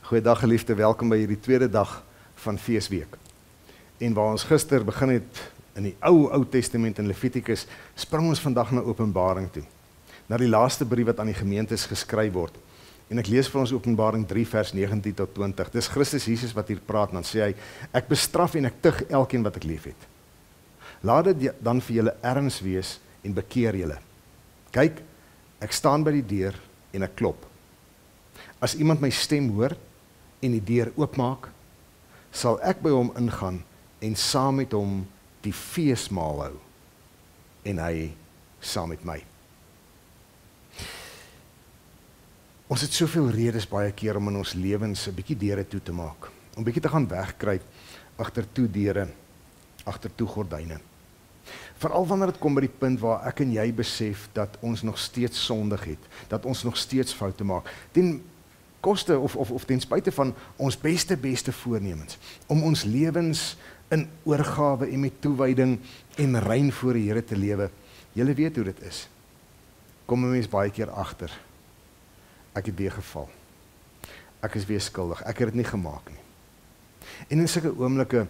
Goeiedag geliefde, welkom by hierdie tweede dag van Feesweek. En waar ons gister begin het in die ou Testament in Levitikus, spring ons vandag na Openbaring toe. Na die laaste brief wat aan die gemeentes geskryf word. En ek lees vir ons Openbaring 3 vers 19 tot 20. Dis Christus Jesus wat hier praat, en dan sê hy, ek bestraf en ek tug elkeen wat ek lief het. Laat dit dan vir julle erns wees en bekeer julle. Kyk, ek staan by die deur en ek klop. As iemand my stem hoor en die deur oopmaak, sal ek by hom ingaan en saam met hom die feesmaal hou en hy saam met my. Ons het soveel redes baie keer om in ons lewens 'n bietjie deure toe te maak, om bietjie te gaan wegkruip agter toe deure, agter toe gordyne. Veral wanneer dit kom by die punt waar ek en jy besef dat ons nog steeds sondig het, dat ons nog steeds foute maak, ten koste of ten spyte van ons beste voornemens, om ons lewens in oorgawe en met toewyding en rein voor die Here te lewe. Julle weet hoe dit is. Kom 'n mens baie keer agter. Ek het weer geval. Ek is weer skuldig. Ek het dit nie gemaak nie. En in sulke oomblikke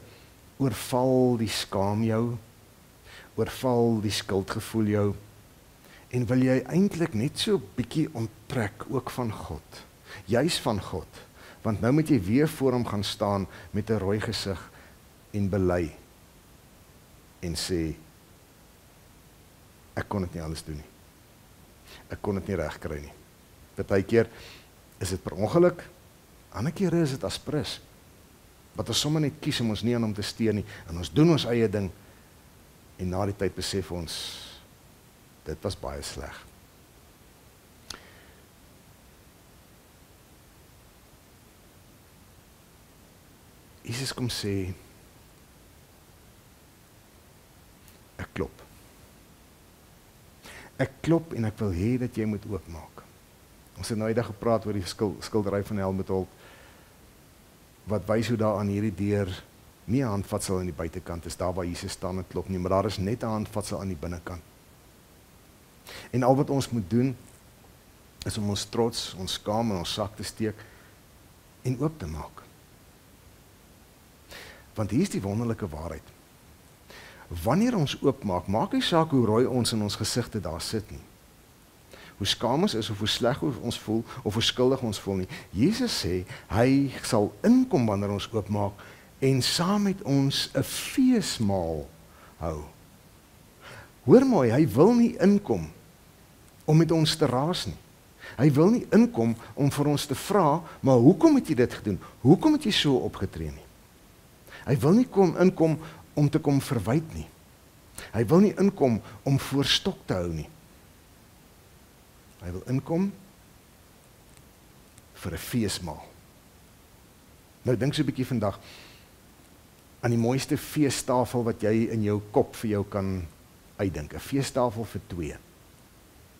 oorval die skaam jou, oorval die skuldgevoel jou, en wil jy eintlik net so bietjie onttrek ook van God. Juis van God, want nou moet jy weer voor hom gaan staan met 'n rooi gesig en bely en sê, ek kon dit nie alles doen nie. Ek kon dit nie regkry nie. Partykeer is dit per ongeluk, ander kere is dit aspres, wat ons sommer net kies om ons nie aan hom te steur nie, en ons doen ons eie ding, en na die tyd besef ons, dit was baie sleg. Jesus kom sê, ek klop. Ek klop en ek wil hê dat jy moet oopmaak. Ons het nou eendag gepraat oor die skildery van Helmut Holt, wat wys hoe daar aan hierdie deur nie 'n handvatsel aan die buitekant is, daar waar Jesus staan en klop nie, maar daar is net 'n handvatsel aan die binnekant. En al wat ons moet doen, is om ons trots, ons skaam in ons sak te steek en oop te maak. Want hier is die wonderlike waarheid. Wanneer ons oopmaak, maak nie saak hoe rooi ons in ons gesigte daar sit nie. Hoe skaam ons is, of hoe sleg ons voel, of hoe skuldig ons voel nie. Jesus sê, hy sal inkom wanneer ons oopmaak, en saam met ons 'n feesmaal hou. Hoor mooi, hy wil nie inkom om met ons te raas nie. Hy wil nie inkom om vir ons te vra, maar hoekom het jy dit gedoen? Hoekom het jy so opgetree nie? Hy wil nie inkom om te kom verwyd nie. Hy wil nie inkom om voor stok te hou nie. Hy wil inkom vir 'n feesmaal. Nou dink so 'n bietjie vandag aan die mooiste feestafel wat jy in jou kop vir jou kan uitdink. 'n Feestafel vir 2.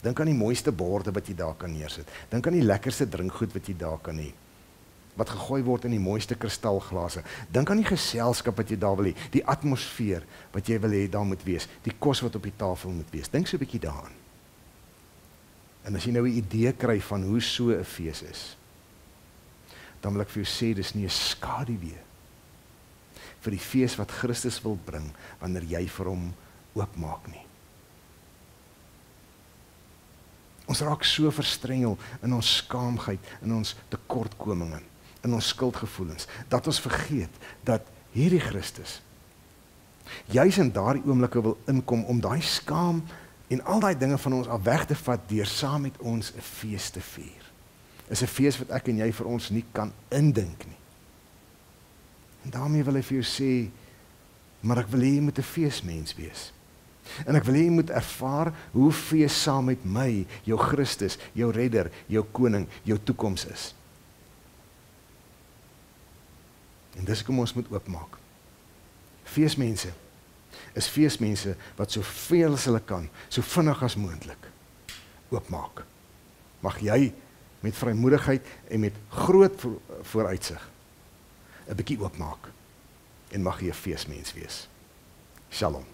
Dink aan die mooiste borde wat jy daar kan neersit. Dink aan die lekkerste drinkgoed wat jy daar kan hê, wat gegooi word in die mooiste kristalglase. Dink aan die geselskap wat jy daar wil hê, die atmosfeer wat jy wil hê daar moet wees, die kos wat op die tafel moet wees. Dink so 'n bietjie daaraan. En as jy nou 'n idee kry van hoe so 'n fees is, dan wil ek vir jou sê, dis nie 'n skaduwee vir die fees wat Christus wil bring, wanneer jy vir hom oopmaak nie. Ons raak so verstrengel in ons skaamheid, in ons tekortkominge, in ons skuldgevoelens, dat ons vergeet dat hierdie Christus juis in daardie oomblikke wil inkom om daai skaam en al daai dinge van ons af weg te vat deur saam met ons 'n fees te vier. Is 'n fees wat ek en jy vir ons nie kan indink nie. En daarmee wil hy vir jou sê, maar ek wil hê jy moet 'n feesmens wees. En ek wil hê jy moet ervaar hoe fees saam met my, jou Christus, jou redder, jou koning, jou toekoms is. En dis kom ons moet oopmaak. Feesmense is feesmense wat soveel as hulle kan, so vinnig as moontlik oopmaak. Mag jy met vrymoedigheid en met groot vooruitsig 'n bietjie oopmaak, en mag jy 'n feesmens wees. Shalom.